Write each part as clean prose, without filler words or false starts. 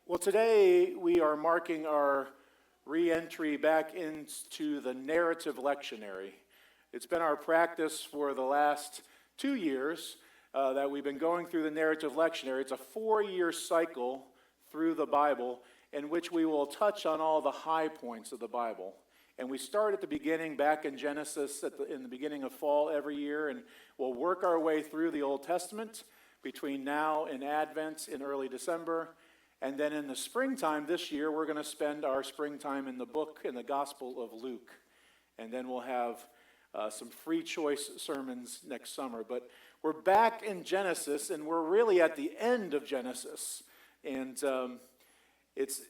Well, today we are marking our re-entry back into the narrative lectionary. It's been our practice for the last 2 years that we've been going through the narrative lectionary. It's a 4-year cycle through the Bible in which we will touch on all the high points of the Bible. And we start at the beginning, back in Genesis, in the beginning of fall every year, and we'll work our way through the Old Testament between now and Advent in early December. And then in the springtime this year, we're going to spend our springtime in the Gospel of Luke. And then we'll have some free choice sermons next summer. But we're back in Genesis, and we're really at the end of Genesis. And it's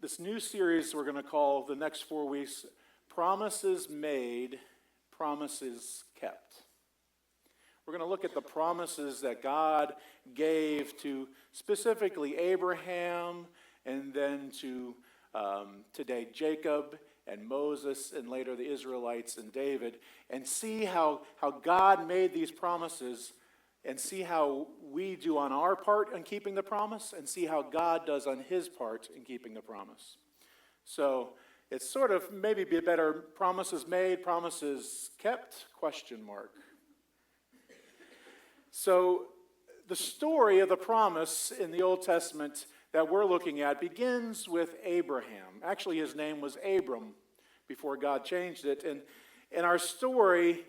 this new series we're going to call the next 4 weeks, Promises Made, Promises Kept. We're going to look at the promises that God gave to specifically Abraham, and then to today Jacob and Moses, and later the Israelites and David, and see how God made these promises, and see how we do on our part in keeping the promise, and see how God does on his part in keeping the promise. So it's sort of maybe be better, promises made, promises kept, question mark. So the story of the promise in the Old Testament that we're looking at begins with Abraham. Actually, his name was Abram before God changed it. And our story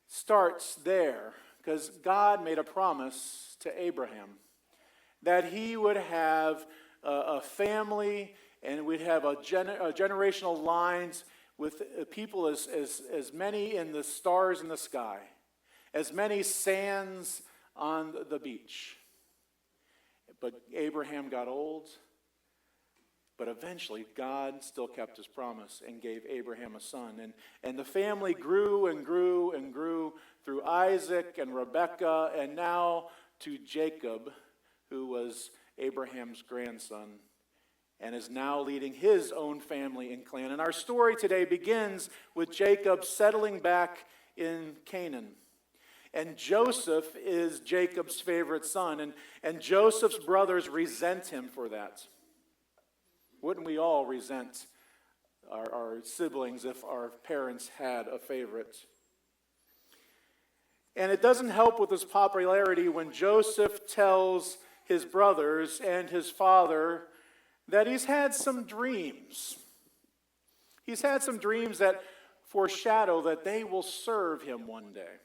starts there because God made a promise to Abraham that he would have a family, and we'd have a generational lines with people as many in the stars in the sky, as many sands on the beach. But Abraham got old, but eventually God still kept his promise and gave Abraham a son. And the family grew and grew and grew through Isaac and Rebekah, and now to Jacob, who was Abraham's grandson, and is now leading his own family and clan. And our story today begins with Jacob settling back in Canaan. And Joseph is Jacob's favorite son, and Joseph's brothers resent him for that. Wouldn't we all resent our siblings if our parents had a favorite? And it doesn't help with his popularity when Joseph tells his brothers and his father that he's had some dreams. He's had some dreams that foreshadow that they will serve him one day.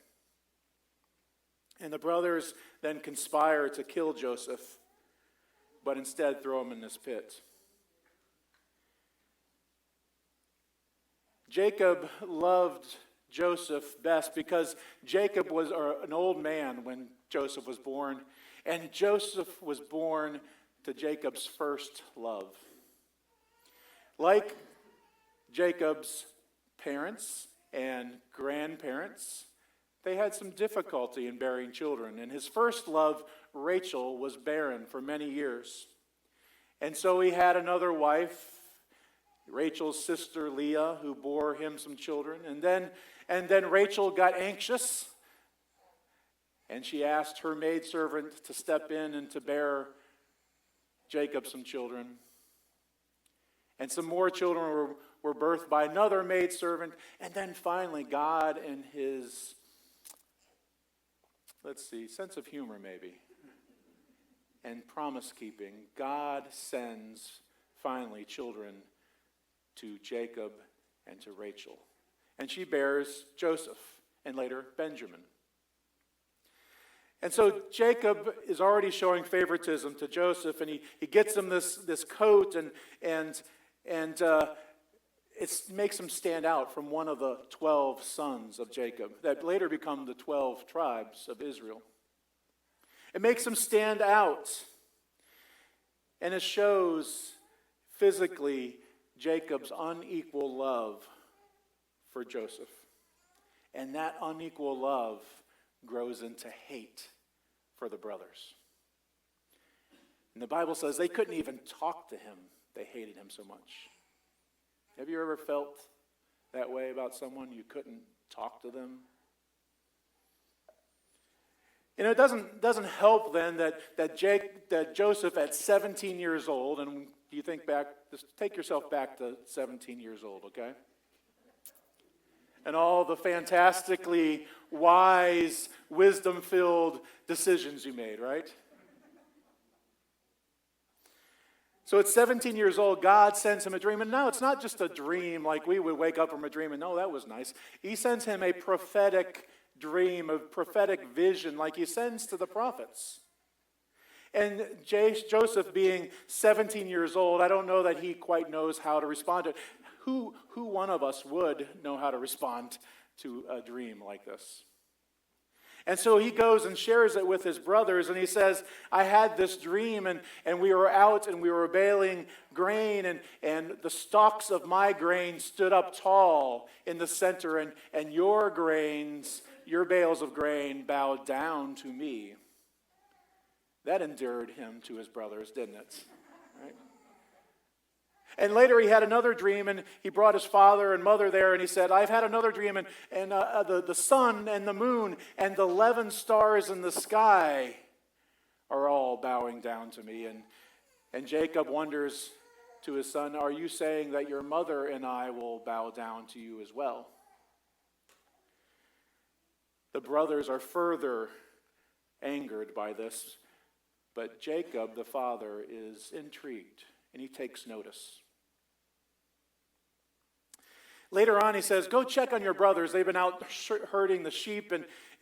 And the brothers then conspire to kill Joseph, but instead throw him in this pit. Jacob loved Joseph best because Jacob was an old man when Joseph was born, and Joseph was born to Jacob's first love. Like Jacob's parents and grandparents, they had some difficulty in bearing children. And his first love, Rachel, was barren for many years. And so he had another wife, Rachel's sister Leah, who bore him some children. And then Rachel got anxious, and she asked her maidservant to step in and to bear Jacob some children. And some more children were birthed by another maidservant. And then finally, God in his sense of humor maybe, and promise-keeping, God sends finally children to Jacob and to Rachel. And she bears Joseph and later Benjamin. And so Jacob is already showing favoritism to Joseph, and he gets him this coat, and it makes him stand out from one of the 12 sons of Jacob that later become the 12 tribes of Israel. It makes him stand out, and it shows physically Jacob's unequal love for Joseph. And that unequal love grows into hate for the brothers. And the Bible says they couldn't even talk to him. They hated him so much. Have you ever felt that way about someone? You couldn't talk to them? And it doesn't help then that Joseph at 17 years old, and Do you think back, just take yourself back to 17 years old, okay? And all the fantastically wise, wisdom-filled decisions you made, right? So at 17 years old, God sends him a dream. And now it's not just a dream like we would wake up from a dream and, no, that was nice. He sends him a prophetic dream, a prophetic vision like he sends to the prophets. And Joseph, being 17 years old, I don't know that he quite knows how to respond to it. Who one of us would know how to respond to a dream like this? And so he goes and shares it with his brothers, and he says, I had this dream, and we were out, and we were baling grain, and the stalks of my grain stood up tall in the center, and your bales of grain bowed down to me. That endeared him to his brothers, didn't it? Right? And later he had another dream, and he brought his father and mother there, and he said, I've had another dream, and the sun and the moon and the 11 stars in the sky are all bowing down to me. And Jacob wonders to his son, are you saying that your mother and I will bow down to you as well? The brothers are further angered by this, but Jacob, the father, is intrigued, and he takes notice. Later on, he says, go check on your brothers. They've been out herding the sheep,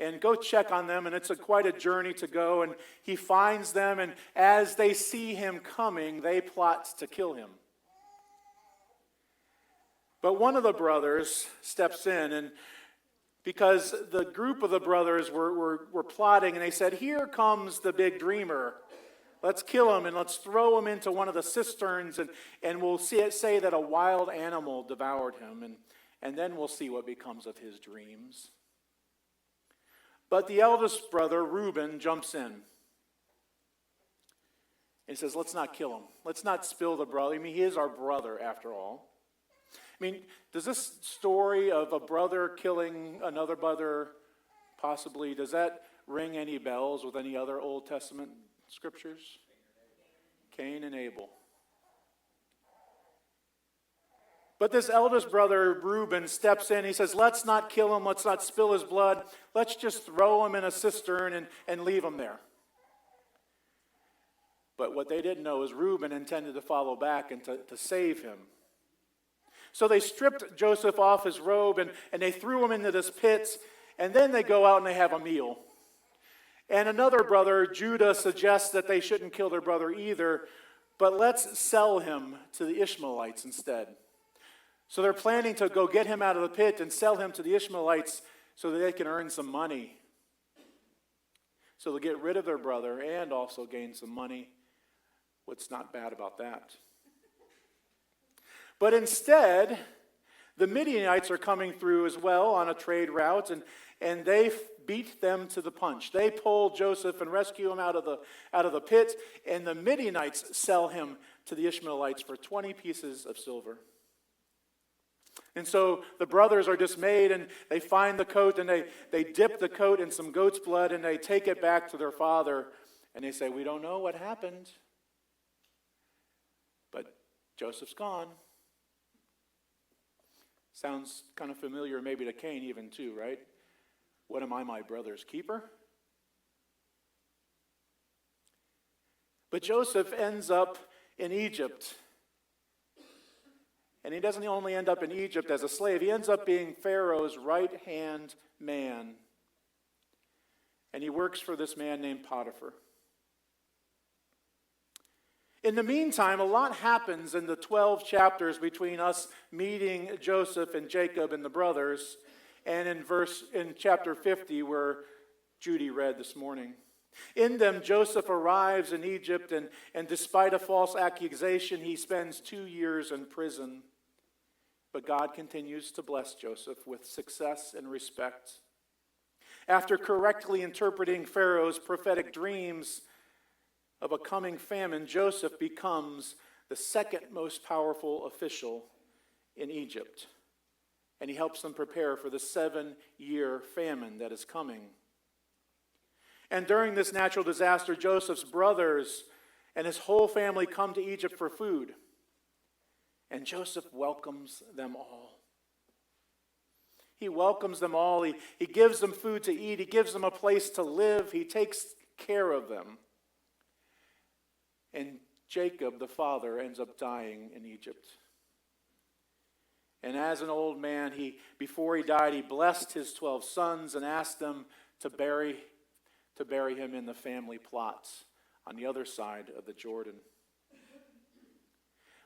and go check on them, and it's quite a journey to go. And he finds them, and as they see him coming, they plot to kill him. But one of the brothers steps in, and because the group of the brothers were plotting, and they said, here comes the big dreamer. Let's kill him, and let's throw him into one of the cisterns, and we'll say that a wild animal devoured him, and then we'll see what becomes of his dreams. But the eldest brother, Reuben, jumps in. He says, let's not kill him. Let's not spill the brother. I mean, he is our brother, after all. I mean, does this story of a brother killing another brother possibly, does that ring any bells with any other Old Testament scriptures? Cain and Abel. But this eldest brother, Reuben, steps in. He says, let's not kill him. Let's not spill his blood. Let's just throw him in a cistern and leave him there. But what they didn't know is Reuben intended to follow back and to save him. So they stripped Joseph off his robe, and they threw him into this pit, and then they go out and they have a meal. And another brother, Judah, suggests that they shouldn't kill their brother either, but let's sell him to the Ishmaelites instead. So they're planning to go get him out of the pit and sell him to the Ishmaelites so that they can earn some money. So they'll get rid of their brother and also gain some money. What's not bad about that? But instead, the Midianites are coming through as well on a trade route, and they beat them to the punch. They pull Joseph and rescue him out of the pit, and the Midianites sell him to the Ishmaelites for 20 pieces of silver. And so the brothers are dismayed, and they find the coat, and they dip the coat in some goat's blood, and they take it back to their father, and they say, we don't know what happened, but Joseph's gone. Sounds kind of familiar maybe to Cain even too, right? What am I, my brother's keeper? But Joseph ends up in Egypt. And he doesn't only end up in Egypt as a slave, he ends up being Pharaoh's right-hand man. And he works for this man named Potiphar. In the meantime, a lot happens in the 12 chapters between us meeting Joseph and Jacob and the brothers, and in chapter 50 where Judy read this morning. In them, Joseph arrives in Egypt, and despite a false accusation, he spends 2 years in prison. But God continues to bless Joseph with success and respect. After correctly interpreting Pharaoh's prophetic dreams of a coming famine, Joseph becomes the second most powerful official in Egypt. And he helps them prepare for the 7-year famine that is coming. And during this natural disaster, Joseph's brothers and his whole family come to Egypt for food. And Joseph welcomes them all. He welcomes them all. He gives them food to eat. He gives them a place to live. He takes care of them. And Jacob, the father, ends up dying in Egypt. And as an old man, before he died, he blessed his 12 sons and asked them to bury him in the family plots on the other side of the Jordan.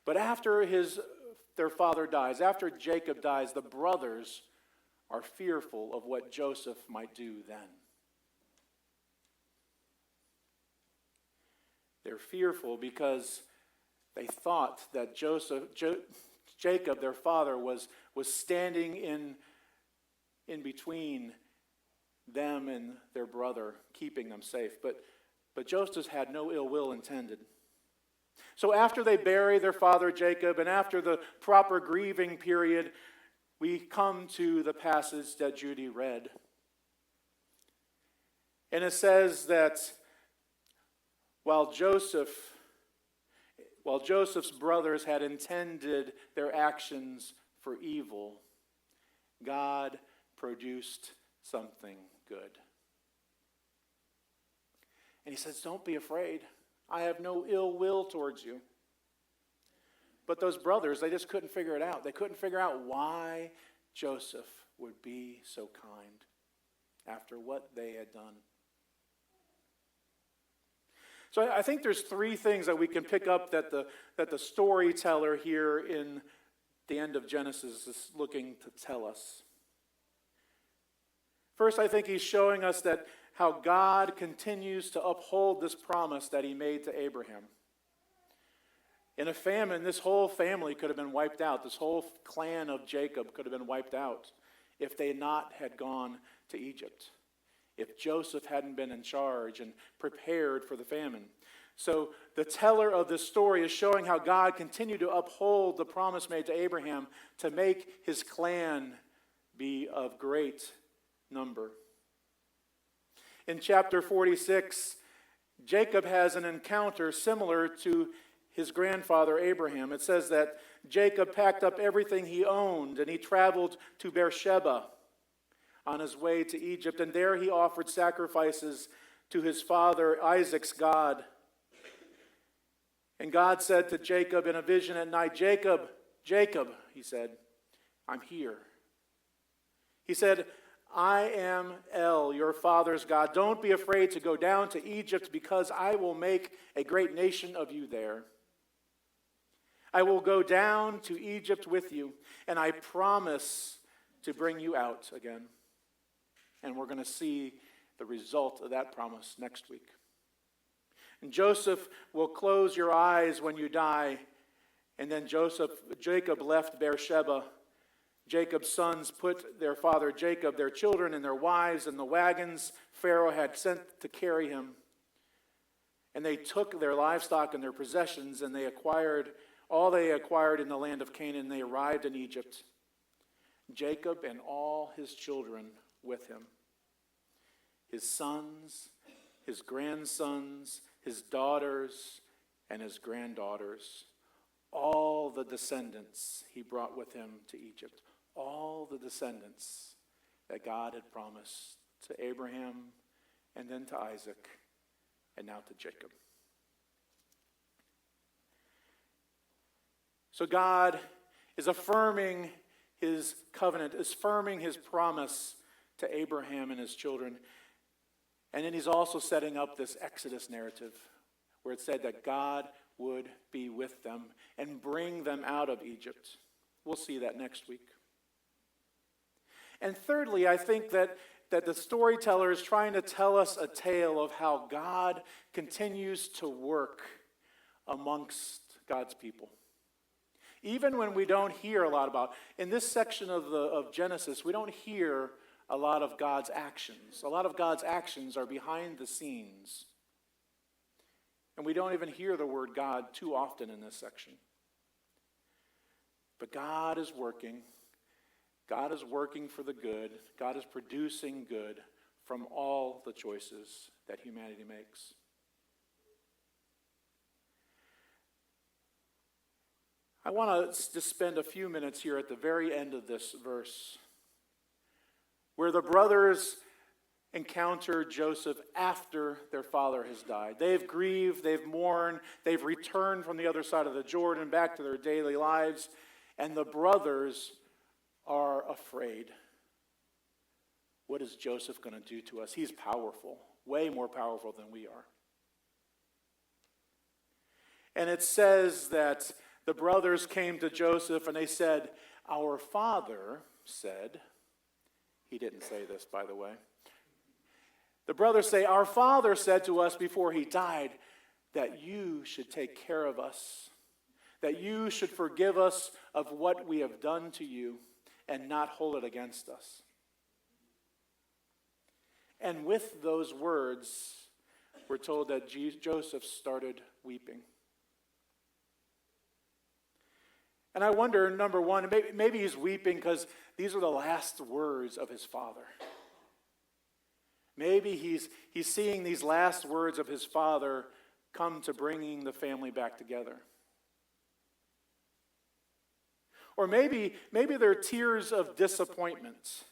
But after their father dies, after Jacob dies, the brothers are fearful of what Joseph might do then. They're fearful because they thought that Jacob, their father, was standing in between them and their brother, keeping them safe. But Joseph had no ill will intended. So after they bury their father Jacob, and after the proper grieving period, we come to the passage that Judy read. And it says that while Joseph's brothers had intended their actions for evil, God produced something good. And he says, don't be afraid. I have no ill will towards you. But those brothers, they just couldn't figure it out. They couldn't figure out why Joseph would be so kind after what they had done. So I think there's three things that we can pick up that the storyteller here in the end of Genesis is looking to tell us. First, I think he's showing us that how God continues to uphold this promise that he made to Abraham. In a famine, this whole family could have been wiped out. This whole clan of Jacob could have been wiped out if they not had gone to Egypt, if Joseph hadn't been in charge and prepared for the famine. So the teller of this story is showing how God continued to uphold the promise made to Abraham to make his clan be of great number. In chapter 46, Jacob has an encounter similar to his grandfather Abraham. It says that Jacob packed up everything he owned and he traveled to Beersheba on his way to Egypt, and there he offered sacrifices to his father Isaac's God. And God said to Jacob in a vision at night, Jacob, Jacob, he said, I'm here. He said, I am El, your father's God. Don't be afraid to go down to Egypt, because I will make a great nation of you there. I will go down to Egypt with you, and I promise to bring you out again. And we're going to see the result of that promise next week. And Joseph will close your eyes when you die. And then Jacob left Beersheba. Jacob's sons put their father Jacob, their children and their wives in the wagons Pharaoh had sent to carry him. And they took their livestock and their possessions, and they acquired all they acquired in the land of Canaan. They arrived in Egypt. Jacob and all his children with him. His sons, his grandsons, his daughters, and his granddaughters. All the descendants he brought with him to Egypt. All the descendants that God had promised to Abraham, and then to Isaac, and now to Jacob. So God is affirming his covenant, is affirming his promise to Abraham and his children. And then he's also setting up this Exodus narrative where it said that God would be with them and bring them out of Egypt. We'll see that next week. And thirdly, I think that the storyteller is trying to tell us a tale of how God continues to work amongst God's people. Even when we don't hear a lot about, in this section of Genesis, we don't hear a lot of God's actions. A lot of God's actions are behind the scenes. And we don't even hear the word God too often in this section. But God is working. God is working for the good. God is producing good from all the choices that humanity makes. I want to just spend a few minutes here at the very end of this verse, where the brothers encounter Joseph after their father has died. They've grieved, they've mourned, they've returned from the other side of the Jordan back to their daily lives, and the brothers are afraid. What is Joseph going to do to us? He's powerful, way more powerful than we are. And it says that the brothers came to Joseph and they said, "Our father said," he didn't say this, by the way. The brothers say, "Our father said to us before he died that you should take care of us, that you should forgive us of what we have done to you and not hold it against us." And with those words, we're told that Joseph started weeping. And I wonder, number one, maybe he's weeping because these are the last words of his father. Maybe he's seeing these last words of his father come to bringing the family back together. Or maybe they're tears of disappointment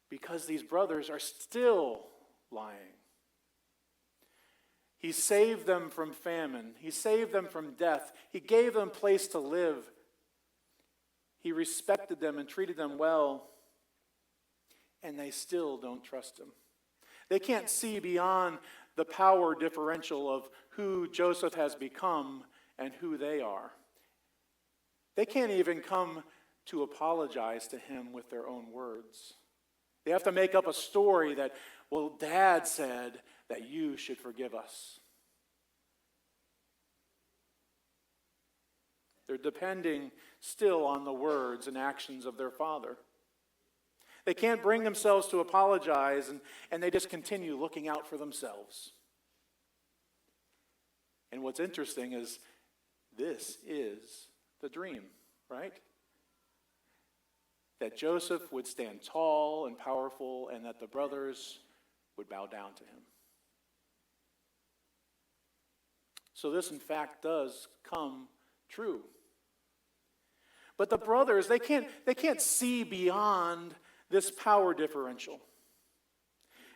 because these brothers are still lying. He saved them from famine. He saved them from death. He gave them a place to live. He respected them and treated them well. And they still don't trust him. They can't see beyond the power differential of who Joseph has become and who they are. They can't even come to apologize to him with their own words. They have to make up a story that, well, Dad said that you should forgive us. They're depending still on the words and actions of their father. They can't bring themselves to apologize, and they just continue looking out for themselves. And what's interesting is this is the dream, right? That Joseph would stand tall and powerful, and that the brothers would bow down to him. So this, in fact, does come true. But the brothers, they can't see beyond this power differential.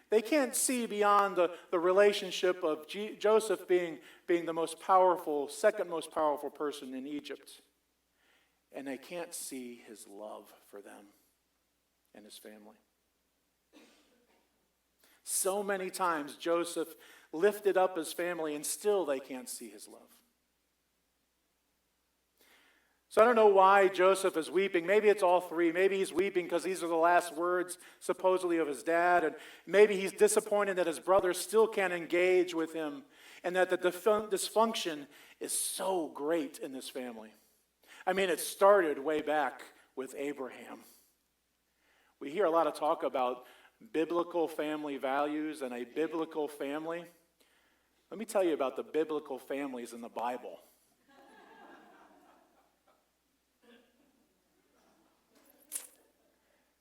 They can't see beyond the relationship of Joseph being the most powerful, second most powerful person in Egypt. And they can't see his love for them and his family. So many times Joseph lifted up his family, and still they can't see his love. So I don't know why Joseph is weeping. Maybe it's all three. Maybe he's weeping because these are the last words, supposedly, of his dad. And maybe he's disappointed that his brothers still can't engage with him, and that the dysfunction is so great in this family. I mean, it started way back with Abraham. We hear a lot of talk about biblical family values and a biblical family. Let me tell you about the biblical families in the Bible.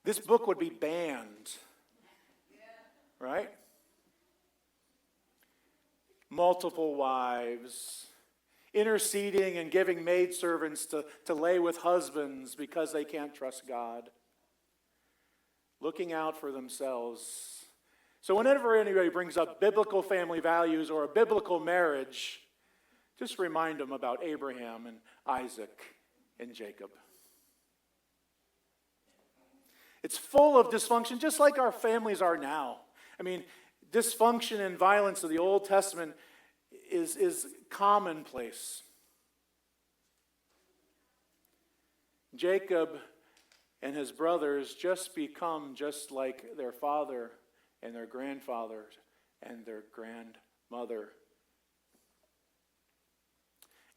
This book would be banned, right? Multiple wives, interceding and giving maidservants to lay with husbands because they can't trust God, looking out for themselves. So whenever anybody brings up biblical family values or a biblical marriage, just remind them about Abraham and Isaac and Jacob. It's full of dysfunction, just like our families are now. I mean, dysfunction and violence of the Old Testament is commonplace. Jacob and his brothers just become just like their father and their grandfather and their grandmother.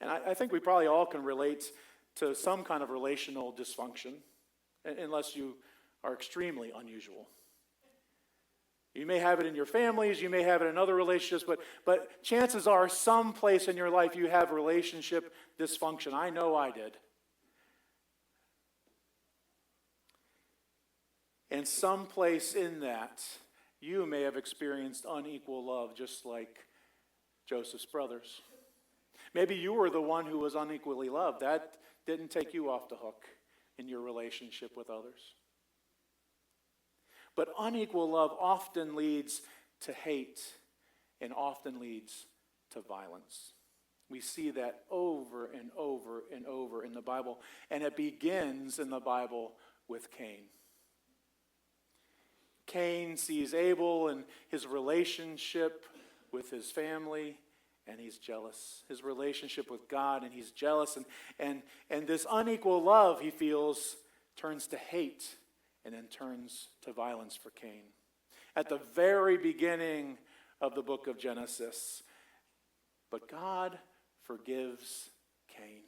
And I think we probably all can relate to some kind of relational dysfunction, unless you are extremely unusual. You may have it in your families, you may have it in other relationships, but chances are some place in your life you have relationship dysfunction. I know I did. And some place in that, you may have experienced unequal love, just like Joseph's brothers. Maybe you were the one who was unequally loved. That didn't take you off the hook in your relationship with others. But unequal love often leads to hate and often leads to violence. We see that over and over and over in the Bible. And it begins in the Bible with Cain. Cain sees Abel and his relationship with his family, and he's jealous. His relationship with God, and he's jealous. And this unequal love he feels turns to hate and then turns to violence for Cain. At the very beginning of the book of Genesis, but God forgives Cain.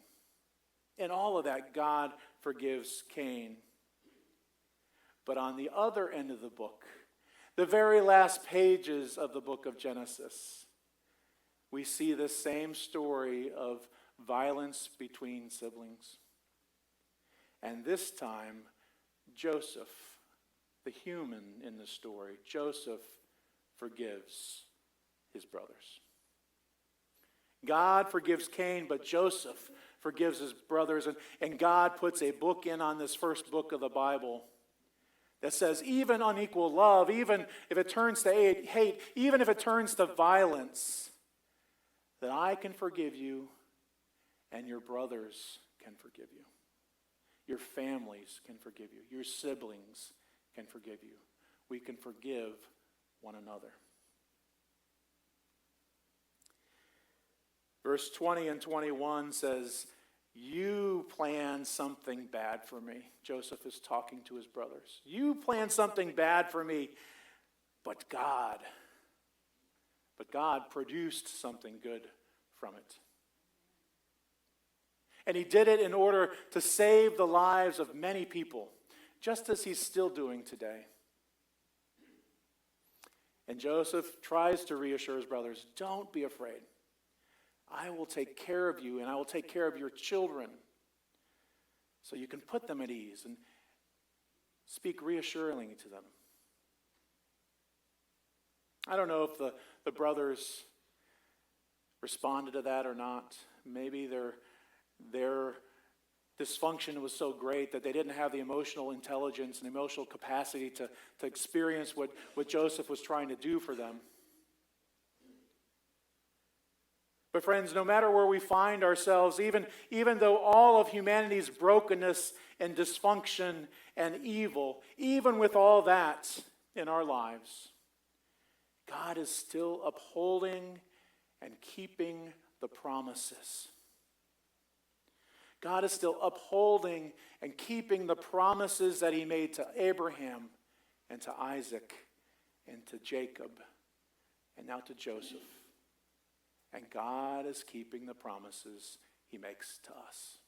In all of that, God forgives Cain. But on the other end of the book, the very last pages of the book of Genesis, we see the same story of violence between siblings. And this time, Joseph, the human in the story, Joseph forgives his brothers. God forgives Cain, but Joseph forgives his brothers. And God puts a book in on this first book of the Bible that says even unequal love, even if it turns to hate, even if it turns to violence, that I can forgive you and your brothers can forgive you. Your families can forgive you. Your siblings can forgive you. We can forgive one another. Verse 20 and 21 says, you planned something bad for me. Joseph is talking to his brothers. You planned something bad for me, but God produced something good from it. And he did it in order to save the lives of many people, just as he's still doing today. And Joseph tries to reassure his brothers, don't be afraid. I will take care of you, and I will take care of your children, so you can put them at ease and speak reassuringly to them. I don't know if the brothers responded to that or not. Maybe their dysfunction was so great that they didn't have the emotional intelligence and emotional capacity to experience what Joseph was trying to do for them. But friends, no matter where we find ourselves, even though all of humanity's brokenness and dysfunction and evil, even with all that in our lives, God is still upholding and keeping the promises. God is still upholding and keeping the promises that he made to Abraham and to Isaac and to Jacob and now to Joseph. And God is keeping the promises he makes to us.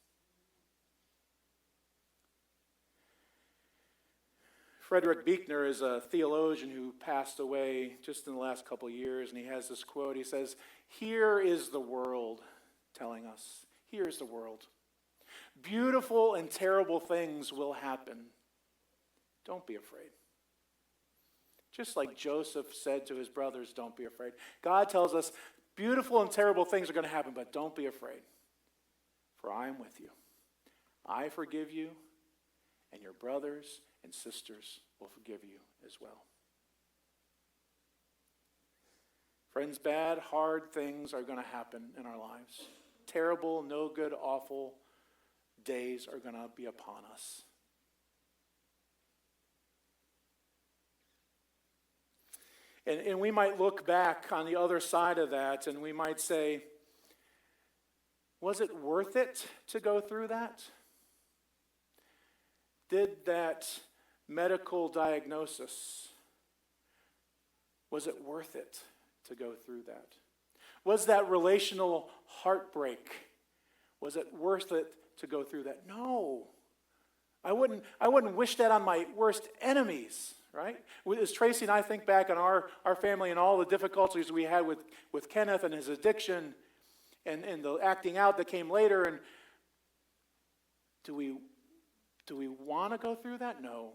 Frederick Buechner is a theologian who passed away just in the last couple of years, and he has this quote. He says, here is the world telling us. Here is the world. Beautiful and terrible things will happen. Don't be afraid. Just like Joseph said to his brothers, don't be afraid. God tells us, beautiful and terrible things are going to happen, but don't be afraid, for I am with you. I forgive you, and your brothers and sisters will forgive you as well. Friends, bad, hard things are going to happen in our lives. Terrible, no good, awful days are going to be upon us. And we might look back on the other side of that and we might say, was it worth it to go through that? Did that medical diagnosis, was it worth it to go through that? Was that relational heartbreak, was it worth it to go through that? No. I wouldn't wish that on my worst enemies. Right? As Tracy and I think back on our family and all the difficulties we had with Kenneth and his addiction and the acting out that came later, and do we want to go through that? No.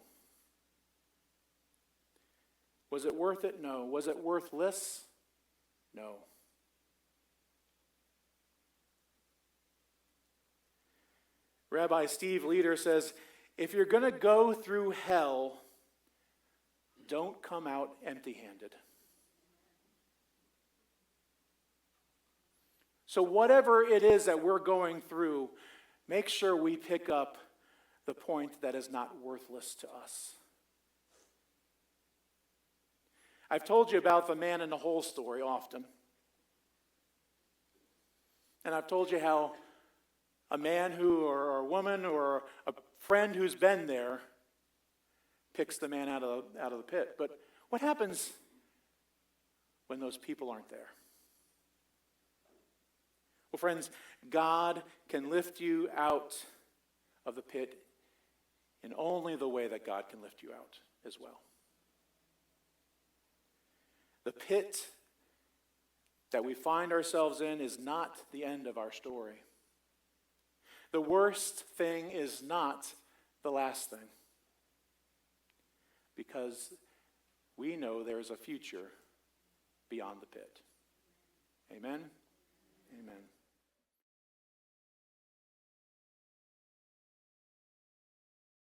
Was it worth it? No. Was it worthless? No. Rabbi Steve Leder says, if you're going to go through hell, don't come out empty-handed. So whatever it is that we're going through, make sure we pick up the point that is not worthless to us. I've told you about the man in the hole story often. And I've told you how a man or a woman or a friend who's been there picks the man out of the pit. But what happens when those people aren't there? Well, friends, God can lift you out of the pit in only the way that God can lift you out as well. The pit that we find ourselves in is not the end of our story. The worst thing is not the last thing, because we know there's a future beyond the pit. Amen?